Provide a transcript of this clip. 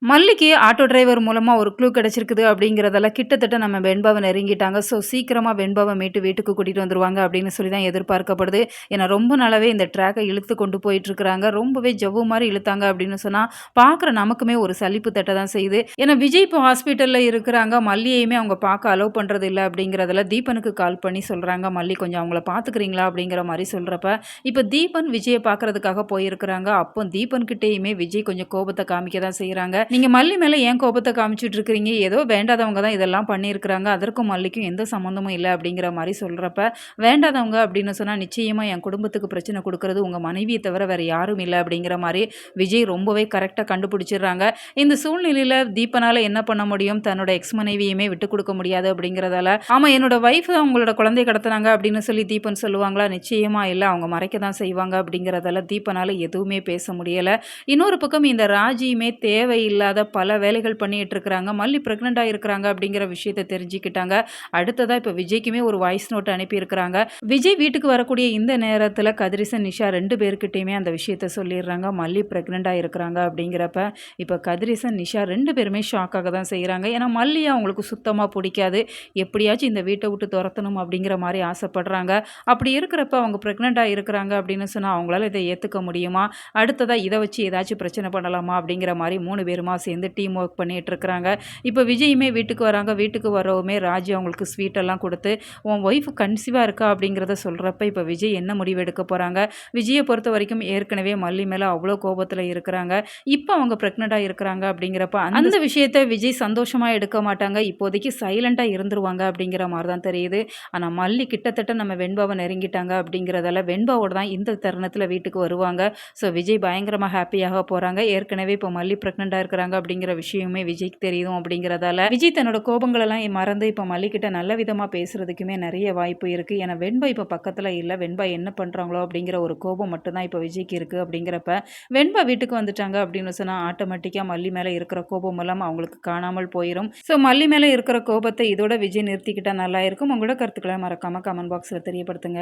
மல்லிக்கு auto driver மூலமா ஒரு clue கிடைச்சிருக்குது அப்படிங்கிறதெல்லாம் கிட்டத்தட்ட நம்ம வெண்பாவ நெருங்கிட்டாங்க. ஸோ சீக்கிரமா வெண்பாவ மீட்டு வீட்டுக்கு கூட்டிட்டு வந்துருவாங்க அப்படின்னு சொல்லி தான் எதிர்பார்க்கப்படுது. ஏன்னா ரொம்ப நாளாவே இந்த ட்ராக்க இழுத்து கொண்டு போயிட்டுருக்காங்க. ரொம்பவே ஜவ்வு மாரி இழுத்தாங்க அப்படின்னு சொன்னா, பார்க்குற நமக்குமே ஒரு சலிப்பு தட்ட தான் செய்யுது. ஏன்னா விஜய் இப்போ ஹாஸ்பிட்டல்ல இருக்கிறாங்க. மல்லியையுமே அவங்க பார்க்க அலோவ் பண்றது இல்ல அப்படிங்கிறதுல தீபனுக்கு கால் பண்ணி சொல்றாங்க. மல்லி கொஞ்சம் அவங்கள பார்த்துக்கிறீங்களா? அப்படிங்கிற மாரி சொல்றப்ப, இப்ப தீபன் விஜய பார்க்கறதுக்காக போயிருக்கிறாங்க. அப்போ தீபன் கிட்டேயுமே விஜய் கொஞ்சம் கோபத்த காமிக்க தான் செய்றாங்க. நீங்க மல்லி மேல ஏன் கோபத்த காமிச்சுட்டு இருக்கிறீங்க? ஏதோ வேண்டாதவங்க தான் இதெல்லாம் பண்ணியிருக்கிறாங்க. அதற்கும் மல்லிக்கும் எந்த சம்மந்தமும் இல்ல அப்படிங்கிற மாரி சொல்றப்ப, வேண்டாதவங்க அப்படின்னு சொன்னா நிச்சயமா என் குடும்பத்துக்கு பிரச்சனை குடுக்குறது உங்க மனைவிய தவிர வேற யாரும் இல்ல அப்படிங்கிற மாரி விஜய் ரொம்பவே கரெக்ட்டா கண்டுபிடிச்சிடுறாங்க. இந்த சூழ்நிலையில தீபனால என்ன பண்ண முடியும்? தன்னோட எக்ஸ் மனைவியுமே விட்டுக் குடுக்க முடியாது அப்படிங்கிறதால, ஆமா என்னோட வைஃப் தான் உங்களோட குழந்தைய கடத்துனாங்க அப்படின்னு சொல்லி தீபன் சொல்லுவாங்களா? நிச்சயமா இல்ல. அவங்க மறைக்க தான் செய்வாங்க அப்படிங்கிறதால தீபனால எதுவுமே பேச முடியல. இன்னொரு பக்கம் இந்த ராஜியுமே தேவையில்லாத பல வேலைகள் பண்ணிட்டு இருக்கிறாங்க. மல்லி பிரெக்னென்ட் ஆயிருக்கிறாங்க அப்படிங்கிற விஷயத்த தெரிஞ்சுக்கிட்டாங்க. அடுத்ததா இப்ப விஜய்க்குமே ஒரு வாய்ஸ் நோட் அனுப்பியிருக்கிறாங்க. விஜய் வீட்டுக்கு வரக்கூடிய இந்த நேரத்துல கதிரிசன், நிஷா 2 பேர்கிட்டயுமே அந்த விஷயத்த சொல்லிடுறாங்க. மல்லி பிரெக்னென்ட் ஆயிருக்கிறாங்க அப்படிங்கிறப்ப, இப்ப கதிரிசன், நிஷா 2 பேருமே ஷாக் ஆக தான் செய்றாங்க. ஏன்னா மல்லிய அவங்களுக்கு சுத்தமா புடிக்காது. எப்படியாச்சும் இந்த வீட்ட விட்டு தொரத்தணும் அப்படிங்கிற மாரி ஆசைப்படுறாங்க. அப்படி இருக்கிறப்ப அவங்க பிரெக்னென்ட் ஆயிருக்கிறாங்க அப்படின்னு சொன்னா அவங்களால இத ஏத்துக்க முடியுமா? அடுத்ததா இத வச்சு ஏதாச்சும் பிரச்சனை பண்ணலாமா? அப்படிங்கிற மாரி 3 பேருமா சேர்ந்து டீம் ஒர்க் பண்ணிட்டு இருக்கிறாங்க. இப்ப விஜயுமே வீட்டுக்கு வராங்க. வீட்டுக்கு வரவுமே ராஜி அவங்களுக்கு ஸ்வீட் எல்லாம் குடுத்து, "உன் ஒய்ஃப் கன்சீவா இருக்கா" அப்படிங்கிறத சொல்றப்ப, இப்ப விஜய் என்ன முடிவு எடுக்க போறாங்க? விஜய பொறுத்தவரைக்கும் ஏற்கனவே மல்லி மேல அவ்ளோ கோபத்துல இருக்கிறாங்க. இப்ப அவங்க பிரெக்னன்ட்டா இருக்கிறாங்க அப்படிங்கிறப்ப, அந்த விஷயத்த விஜய் சந்தோஷமா எடுக்க மாட்டாங்க. இப்போதைக்கு சைலன்ட்டா இருந்துருவாங்க அப்படிங்கிற மாரி தான் தெரியுது. ஆனா மல்லி கிட்டத்தட்ட நம்ம வெண்பாவ நெருங்கிட்டாங்க அப்படிங்கிறதால, வெண்பாவோட தான் இந்த தருணத்துல வீட்டுக்கு வருவாங்க. ஸோ விஜய் பயங்கரமா ஹேப்பியாக போறாங்க. ஏற்கனவே இப்போ மல்லி பிரெக்னன்ட்டா இருக்கிறாங்க அப்படிங்கிற விஷயமே விஜய்க்கு தெரியும் அப்படிங்கிறதால, விஜய் தன்னோட கோபங்களெல்லாம் மறந்து இப்போ மல்லிகிட்ட நல்ல விதமா பேசுறதுக்குமே நெறைய வாய்ப்பு இருக்கு. ஏன்னா வெண்பா இப்போ பக்கத்துல இல்ல. வெண்பா என்ன பண்றாங்களோ அப்படிங்கிற ஒரு கோபம் மட்டும் தான் இப்போ விஜய்க்கு இருக்கு அப்படிங்கிறப்ப, வெண்பா வீட்டுக்கு வந்துட்டாங்க அப்படின்னு சொன்னா ஆட்டோமேட்டிக்கா மல்லி மேல இருக்கிற கோபம் எல்லாம் அவங்களுக்கு காணாமல் போயிரும். ஸோ மல்லி மேல இருக்கிற கோபத்த இதோட விஜய் நிறுத்திக்கிட்டா நல்லா இருக்கும். உங்களோட கருத்துக்கள மறக்காம கமெண்ட் பாக்ஸ்ல தெரியப்படுத்துங்க.